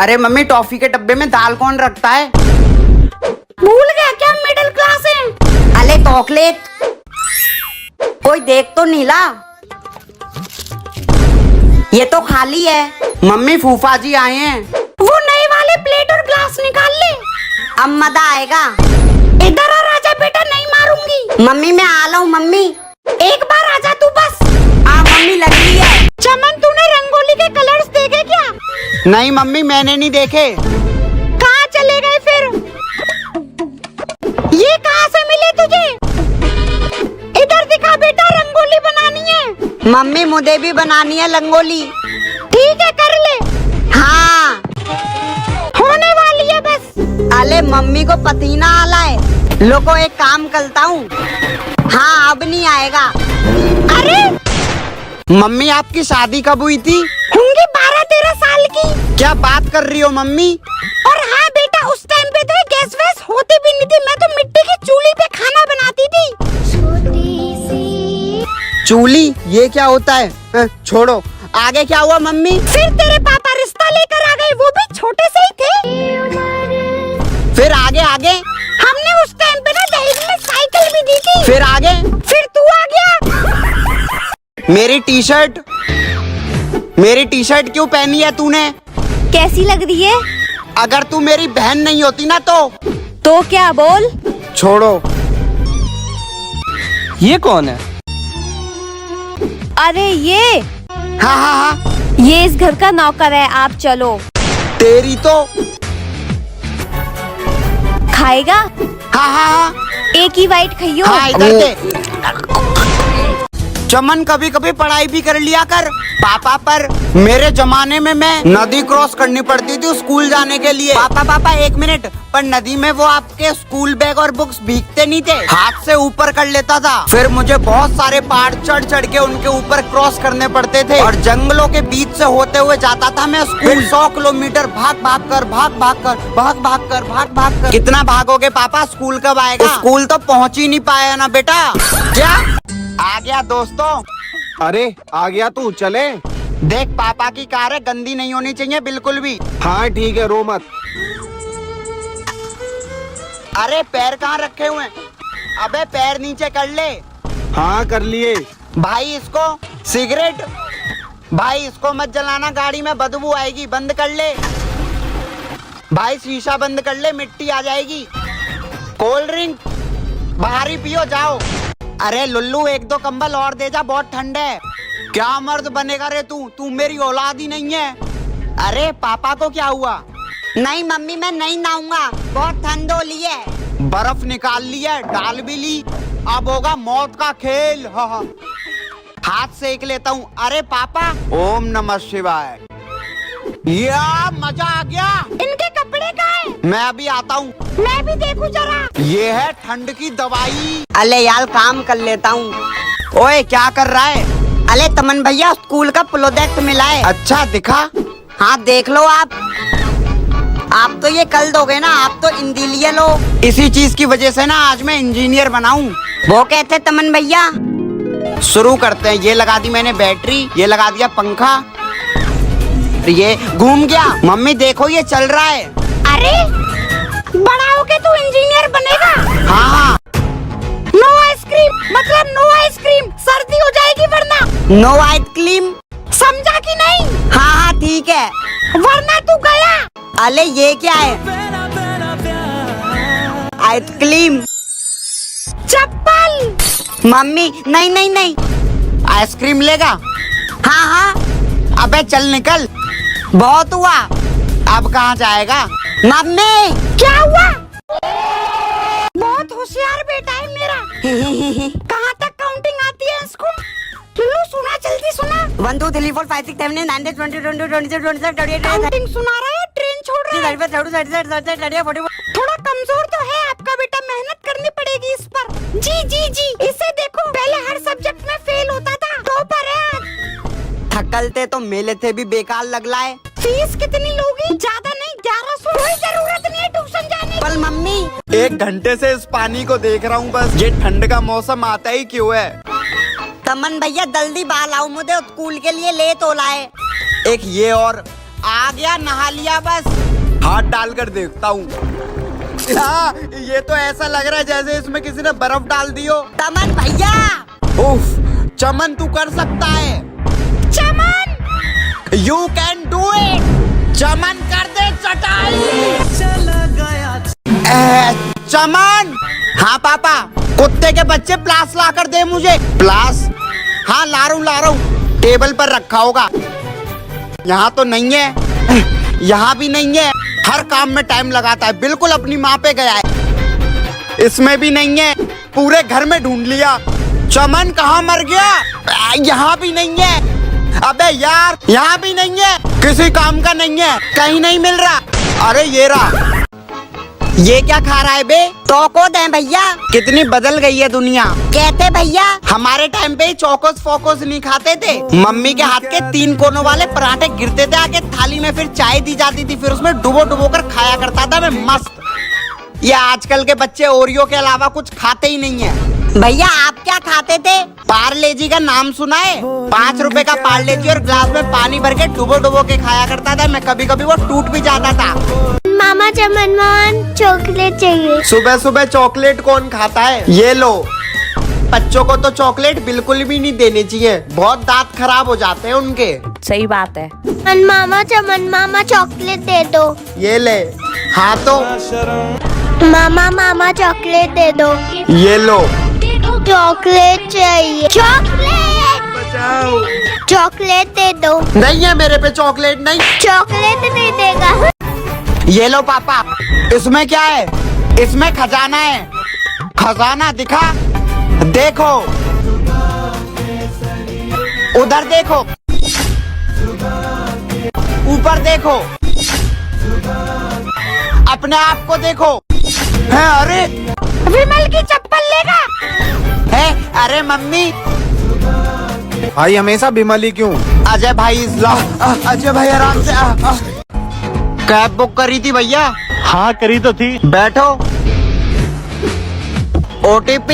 अरे mummy, toffee के डब्बे में दाल कौन रखता है? भूल गया क्या मिडिल क्लास है? अले चॉकलेट, कोई देख तो नहीं ला। ये तो खाली है। मम्मी, फूफा जी आए हैं। वो नए वाले प्लेट और ग्लास निकाल ले। अब मजा आएगा। इधर आ राजा बेटा, नहीं मारूंगी। मम्मी मैं आ रहा हूँ। मम्मी एक बार आजा तू बस। मम्मी लग रही है। चमन, तूने रंगोली के कलर्स देखे क्या? नहीं मम्मी, मैंने नहीं देखे। कहाँ चले गए फिर? ये कहाँ से मिले तुझे? इधर दिखा बेटा, रंगोली बनानी है। मम्मी मुझे भी बनानी है रंगोली। ठीक है, कर ले। हाँ होने वाली है बस। अले मम्मी को पसीना आ रहा है। लोगों एक काम करता हूँ। हाँ अब नहीं आएगा। अरे मम्मी, आपकी शादी कब हुई थी? होंगी 12-13 साल की। क्या बात कर रही हो मम्मी? और हाँ बेटा, उस टाइम पे तो गैस वैस होती भी नहीं थी। मैं तो मिट्टी की चूल्ही पे खाना बनाती थी। चूल्ही? ये क्या होता है? छोड़ो, आगे क्या हुआ मम्मी? फिर तेरे पापा रिश्ता लेकर आ गए, वो भी छोटे से ही थे। फिर आगे आगे? हमने उस टाइम पे ना दहेज में साइकिल भी दी थी। फिर आगे? फिर तू आ गया। मेरी टी शर्ट क्यों पहनी है तूने? कैसी लग रही है? अगर तू मेरी बहन नहीं होती ना तो क्या बोल? छोड़ो। ये कौन है? अरे ये हाँ, ये इस घर का नौकर है। आप चलो। तेरी तो। खाएगा? हाँ, एक ही वाइट खाइयो। हाँ इधर दे। चमन, कभी कभी पढ़ाई भी कर लिया कर पापा पर। मेरे जमाने में मैं नदी क्रॉस करनी पड़ती थी स्कूल जाने के लिए। पापा एक मिनट, पर नदी में वो आपके स्कूल बैग और बुक्स भीगते नहीं थे, हाथ से ऊपर कर लेता था। फिर मुझे बहुत सारे पहाड़ चढ़ चढ़ के उनके ऊपर क्रॉस करने पड़ते थे और जंगलों के बीच से होते हुए जाता था मैं स्कूल। 100 किलोमीटर भाग भाग कर। कितना भागोगे पापा? स्कूल कब आएगा? स्कूल तो पहुँच ही नहीं पाया ना बेटा। क्या आ गया दोस्तों? अरे आ गया तू, चले। देख, पापा की कार है, गंदी नहीं होनी चाहिए बिल्कुल भी। हाँ ठीक है, रो मत। अरे पैर कहाँ रखे हुए हैं? अबे पैर नीचे कर ले। हाँ कर लिए। भाई इसको सिगरेट, भाई इसको मत जलाना, गाड़ी में बदबू आएगी, बंद कर ले। भाई शीशा बंद कर ले, मिट्टी आ जाएगी। कोल्ड ड्रिंक बाहर ही पियो, जाओ। अरे लुल्लू, 1-2 कंबल और दे जा, बहुत ठंड है। क्या मर्द बनेगा रे तू मेरी औलाद ही नहीं है। अरे पापा को क्या हुआ? नहीं मम्मी, मैं नहीं नहाऊंगा, बहुत ठंड हो ली है। बर्फ निकाल ली है, डाल भी ली, अब होगा मौत का खेल। हाथ सेक लेता हूँ। अरे पापा, ओम नमः शिवाय। या मजा आ गया। इनके कपड़े कहाँ हैं? मैं अभी आता हूँ। मैं भी देखूं जरा। ये है ठंड की दवाई। अले यार, काम कर लेता हूँ। ओए क्या कर रहा है? अले तमन भैया, स्कूल का प्रोजेक्ट मिला है। अच्छा दिखा? हाँ देख लो आप तो ये कल दोगे ना, आप तो इंजीनियर हो। इसी चीज की वजह से ना आज मैं इंजीनियर बनाऊं। वो कहते तमन भैया। शुरू करते हैं। ये लगा दी मैंने बैटरी, ये लगा दिया पंखा, ये घूम गया। मम्मी देखो, ये चल रहा है। अरे बड़ा होके तू इंजीनियर बनेगा? हाँ। नो आइसक्रीम, मतलब नो आइसक्रीम, सर्दी हो जाएगी वरना। नो आइसक्रीम, समझा कि नहीं? हाँ ठीक है, वरना तू गया। अले ये क्या है? आइसक्रीम। चप्पल। मम्मी नहीं, आइसक्रीम लेगा? हाँ। अबे चल निकल, बहुत हुआ, अब कहाँ जाएगा? मम्मी क्या हुआ? बहुत होशियार बेटा है मेरा। कहाँ तक काउंटिंग आती है इसको? लुल्लू सुना, जल्दी सुना। 1 2 3 4 5 6 7 8 9 10 20 21 22 23 24 25 काउंटिंग सुना रहा है, ट्रेन छोड़ रहा है। 26 थोड़ा कमजोर तो है आपका बेटा, मेहनत करनी पड़ेगी इस पर। जी, इसे देखो, पहले हर सब्जेक्ट में फेल होता था, टॉपर है आज। थकलते तो मेले थे भी बेकार लग रहा है। फीस कितनी लोगी? ज्यादा नहीं, 1100। कोई जरूरत नहीं है ट्यूशन जाने की। पर मम्मी, 1 घंटे से इस पानी को देख रहा हूँ बस। ये ठंड का मौसम आता ही क्यों है? तमन भैया जल्दी बाहर आओ, मुझे स्कूल के लिए लेट हो रहा है। एक ये और आ गया, नहा लिया बस। हाथ डालकर देखता हूँ। हाँ, ये तो ऐसा लग रहा है जैसे इसमें किसी ने बर्फ डाल दी हो। चमन भैया, उफ, चमन तू कर सकता है। चमन, यू कैन डू इट। चमन कर दे चटाई। चमन। हाँ पापा, कुत्ते के बच्चे प्लास ला कर दे मुझे। प्लास? हाँ ला रहा हूँ। टेबल पर रखा होगा। यहाँ तो नहीं है, यहाँ भी नहीं है। हर काम में टाइम लगाता है, बिल्कुल अपनी माँ पे गया है। इसमें भी नहीं है, पूरे घर में ढूंढ लिया। चमन कहाँ मर गया? यहाँ भी नहीं है। अबे यार, यहाँ भी नहीं है, किसी काम का नहीं है, कहीं नहीं मिल रहा। अरे ये रहा। ये क्या खा रहा है बे? चौको दे भैया। कितनी बदल गई है दुनिया। कहते भैया, हमारे टाइम पे चौकोस फोकोस नहीं खाते थे। मम्मी के हाथ के 3 कोनों वाले पराठे गिरते थे आके थाली में, फिर चाय दी जाती थी, फिर उसमें डुबो कर खाया करता था मैं मस्त। ये आजकल के बच्चे ओरियो के अलावा कुछ खाते ही नहीं है। भैया आप क्या खाते थे? पार्ले जी का नाम सुना है? 5 रुपए का पार्ले जी और ग्लास में पानी भर के डुबो के खाया करता था मैं। कभी कभी वो टूट भी जाता था। मामा चमन मान चॉकलेट चाहिए। सुबह सुबह चॉकलेट कौन खाता है? ये लो। बच्चों को तो चॉकलेट बिल्कुल भी नहीं देनी चाहिए, बहुत दांत खराब हो जाते हैं उनके। सही बात है। मामा चमन, मामा चॉकलेट दे दो। ये ले। हाँ तो मामा चॉकलेट दे दो। ये लो। चॉकलेट चाहिए। चॉकलेट दे दो। नहीं है मेरे पे चॉकलेट, नहीं। चॉकलेट नहीं देगा। ये लो पापा। इसमें क्या है? इसमें खजाना है। खजाना दिखा, देखो उधर, देखो ऊपर, देखो अपने आप को देखो। है अरे विमल की चप्पल लेगा। है अरे मम्मी। भाई हमेशा बिमल ही क्यों? अजय भाई अजय भाई आराम से कैब बुक करी थी भैया। हाँ करी तो थी। बैठो। OTP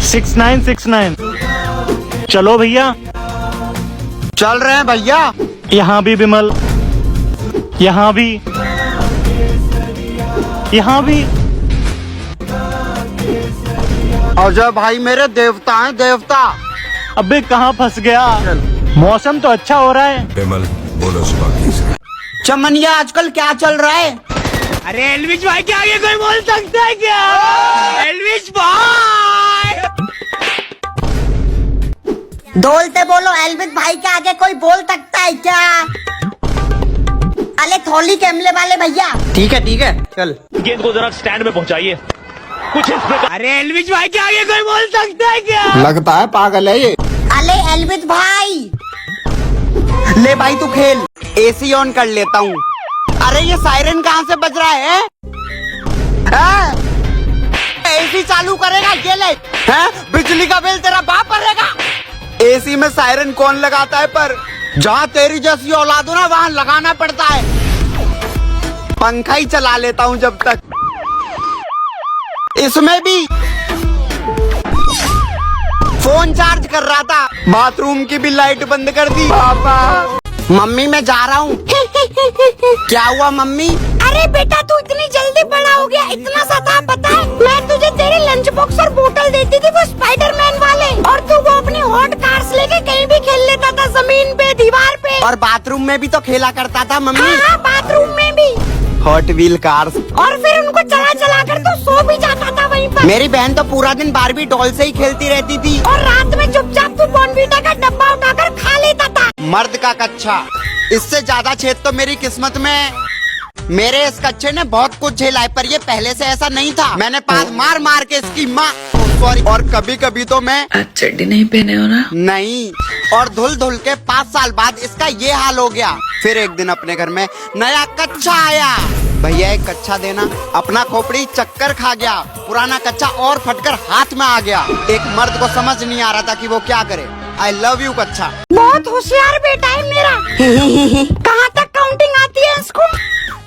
6969। चलो भैया। चल रहे हैं भैया। यहाँ भी विमल, यहाँ भी, यहाँ भी। अजय भाई मेरे देवता हैं, देवता। अबे कहाँ फंस गया? मौसम तो अच्छा हो रहा है। विमल बोलो सुबह। चमनिया आजकल क्या चल रहा है? अरे एलविश भाई के आगे कोई बोल सकता है क्या? एलविश भाई डोलते बोलो, एल्विस भाई के आगे कोई बोल सकता है क्या? अरे थोली कैमले वाले भैया। ठीक है चल। गेंद को जरा स्टैंड में पहुंचाइए कुछ इस प्रकार। अरे एलविश भाई के आगे कोई बोल सकता है क्या? लगता है पागल है ये। अरे एल्विस भाई, ले भाई तू खेल। AC ऑन कर लेता हूँ। अरे ये सायरन कहाँ से बज रहा है? AC चालू करेगा ये ले। बिजली का बिल तेरा बाप भरेगा। AC में सायरन कौन लगाता है? पर जहाँ तेरी जैसी औलाद हो ना, वहाँ लगाना पड़ता है। पंखा ही चला लेता हूँ जब तक। इसमें भी फोन चार्ज कर रहा था। बाथरूम की भी लाइट बंद कर दी। पापा मम्मी मैं जा रहा हूँ। क्या हुआ मम्मी? अरे बेटा तू इतनी जल्दी बड़ा हो गया, इतना सा था पता है? मैं तुझे तेरे लंच बॉक्स और बोतल देती थी, वो स्पाइडरमैन वाले, और तू वो अपनी हॉट कार्स लेके कहीं भी खेल लेता था, जमीन पे, दीवार पे। और बाथरूम में भी तो खेला करता था मम्मी। हाँ बाथरूम में भी। Hot wheel cars. और फिर उनको चला कर तो सो भी जाता था वहीं पर। मेरी बहन तो पूरा दिन बारबी डॉल से ही खेलती रहती थी। और रात में चुपचाप तू बॉर्नवीटा का डब्बा उठाकर खा लेता था। मर्द का कच्चा। इससे ज्यादा छेद तो मेरी किस्मत में। मेरे इस कच्चे ने बहुत कुछ झेला है, पर ये पहले से ऐसा नहीं था। मैंने पास मार के इसकी माँ, सॉरी, और कभी कभी तो मैं चड्डी नहीं पहने हो ना? नहीं, और धुल के 5 साल बाद इसका ये हाल हो गया। फिर एक दिन अपने घर में नया कच्चा आया। भैया एक कच्चा देना। अपना खोपड़ी चक्कर खा गया। पुराना कच्चा और फटकर हाथ में आ गया। एक मर्द को समझ नहीं आ रहा था कि वो क्या करे। आई लव यू कच्चा। बहुत होशियार बेटा है मेरा। कहाँ तक काउंटिंग आती है इसको?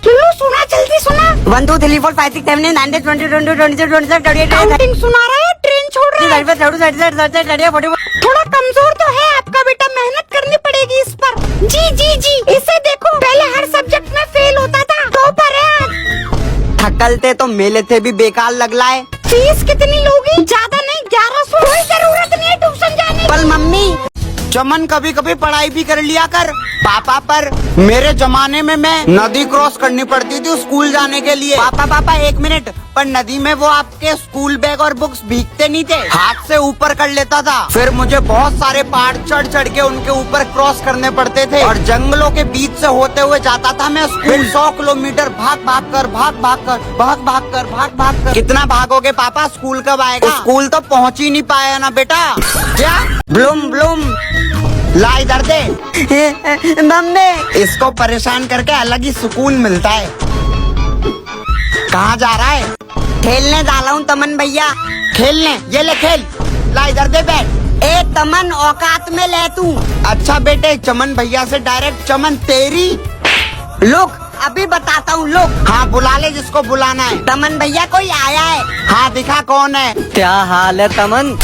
चलो सुना, जल्दी सुना। 1 2 3 4 5 6 7 8 9 10 20 21 22 23 24 25 काउंटिंग सुना रहा है, ट्रेन छोड़ रहा है। थोड़ा कमजोर तो है आपका बेटा, मेहनत करनी पड़ेगी इस पर। जी इसे देखो, पहले हर सब्जेक्ट थकलते तो मेले थे भी बेकार लग रहा है। फीस कितनी लोगी? ज्यादा नहीं, 1100। कोई जरूरत नहीं है ट्यूशन जाने की। पर मम्मी, चमन कभी कभी पढ़ाई भी कर लिया कर। पापा, पर मेरे जमाने में मैं नदी क्रॉस करनी पड़ती थी स्कूल जाने के लिए। पापा 1 मिनट, पर नदी में वो आपके स्कूल बैग और बुक्स भीगते नहीं थे, हाथ से ऊपर कर लेता था। फिर मुझे बहुत सारे पहाड़ चढ़ चढ़ के उनके ऊपर क्रॉस करने पड़ते थे और जंगलों के बीच से होते हुए जाता था मैं स्कूल। 100 किलोमीटर भाग भाग कर। कितना भागोगे पापा? स्कूल कब आएगा? स्कूल तो पहुंच ही नहीं पाया ना बेटा। क्या? ब्लूम ला इधर दे। मम्मी, इसको परेशान करके अलग ही सुकून मिलता है। कहाँ जा रहा है? खेलने डाला हूँ तमन भैया। खेलने? ये ले खेल। ला इधर दे बैट। ए तमन, औकात में ले तू। अच्छा बेटे, चमन भैया से डायरेक्ट चमन तेरी। लुक, अभी बताता हूँ। लुक, हाँ बुला ले जिसको बुलाना है। तमन भैया कोई आया है। हाँ दिखा कौन है। क्या हाल है तमन?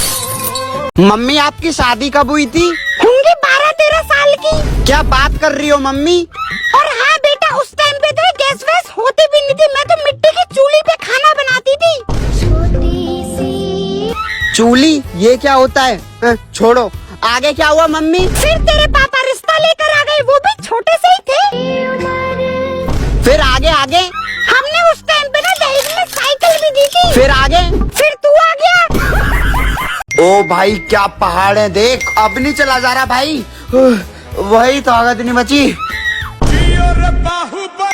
मम्मी आपकी शादी कब हुई थी? होंगी 12-13 साल की। क्या बात कर रही हो मम्मी? और हाँ बेटा, उस टाइम पे तो गैस वैस होती भी नहीं थी। मैं तो मिट्टी की चूल्ही पे खाना बनाती थी। चूल्ही? ये क्या होता है? छोड़ो, आगे क्या हुआ मम्मी? फिर तेरे पापा रिश्ता लेकर आ गए, वो भी छोटे से ही थे। फिर आगे हमने उस टाइम पे ना दहेज में साइकिल भी दी थी। फिर आगे? फिर तू आ गया। ओ भाई क्या पहाड़ है देख। अब नहीं चला जा रहा भाई, वही ताकत नहीं बची।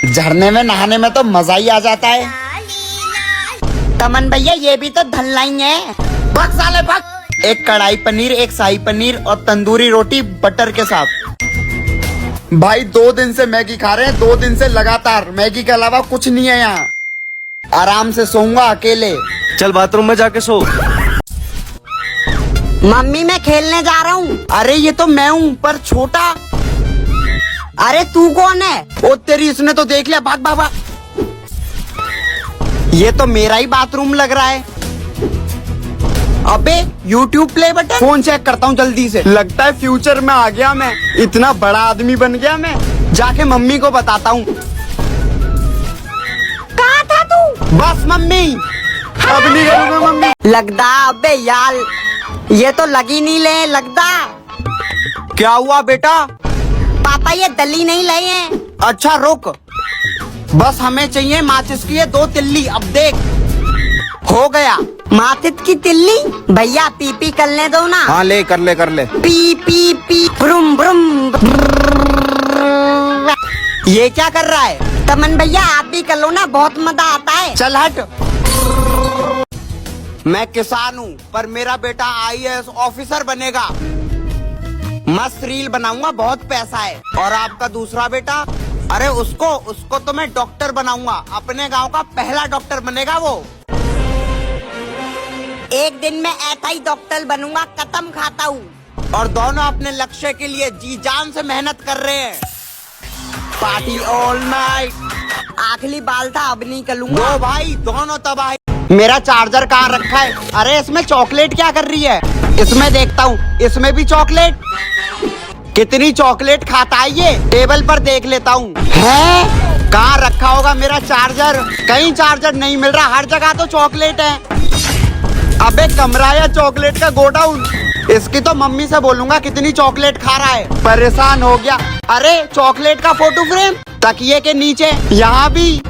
झरने में नहाने में तो मजा ही आ जाता है। तमन भैया ये भी तो धनलाई है। भग साले भग। एक कढ़ाई पनीर, एक शाही पनीर और तंदूरी रोटी बटर के साथ। भाई 2 दिन से मैगी खा रहे हैं, 2 दिन से लगातार। मैगी के अलावा कुछ नहीं है यहाँ। आराम से सोऊंगा अकेले। चल बाथरूम में जाके सो। मम्मी मैं खेलने जा रहा हूँ। अरे ये तो मैं हूँ, पर छोटा। अरे तू कौन है? ओ तेरी, इसने तो देख लिया। भाग। ये तो मेरा ही बाथरूम लग रहा है। अबे YouTube play button. Phone check करता हूँ जल्दी से। लगता है फ्यूचर में आ गया मैं। इतना बड़ा आदमी बन गया मैं। जाके मम्मी को बताता हूँ। कहाँ था तू? बस मम्मी, अब नहीं करूँगा मम्मी। लगदा अबे यार, ये तो लगी नहीं ले लगदा। क्या हुआ बेटा? पापा ये दली नहीं लाए हैं। अच्छा रुक, बस हमें चाहिए माचिस की ये 2 तिल्ली। अब देख, हो गया। माचिस की तिल्ली? भैया पी करने दो ना। हाँ ले, कर ले। पी ब्रुम ब्रुम। ये क्या कर रहा है? तमन भैया आप भी कर लो ना, बहुत मजा आता है। चल हट। मैं किसान हूँ, पर मेरा बेटा IAS ऑफिसर बनेगा। मस्त रील बनाऊंगा, बहुत पैसा है। और आपका दूसरा बेटा? अरे उसको तो मैं डॉक्टर बनाऊंगा। अपने गांव का पहला डॉक्टर बनेगा वो। एक दिन में ऐसा ही डॉक्टर बनूंगा, कसम खाता हूँ। और दोनों अपने लक्ष्य के लिए जी जान से मेहनत कर रहे हैं। Party all night. आखिरी बाल था, अब नहीं करूंगा। दो भाई दोनों तबाही। मेरा चार्जर कहाँ रखा है? अरे इसमें चॉकलेट क्या कर रही है? इसमें देखता हूँ, इसमें भी चॉकलेट। कितनी चॉकलेट खाता है ये? टेबल पर देख लेता हूँ। है कहाँ रखा होगा मेरा चार्जर? कहीं चार्जर नहीं मिल रहा, हर जगह तो चॉकलेट है। अबे कमरा या चॉकलेट का गोडाउन? इसकी तो मम्मी से बोलूंगा कितनी चॉकलेट खा रहा है। परेशान हो गया। अरे चॉकलेट का फोटो फ्रेम तकिए के नीचे, यहाँ भी।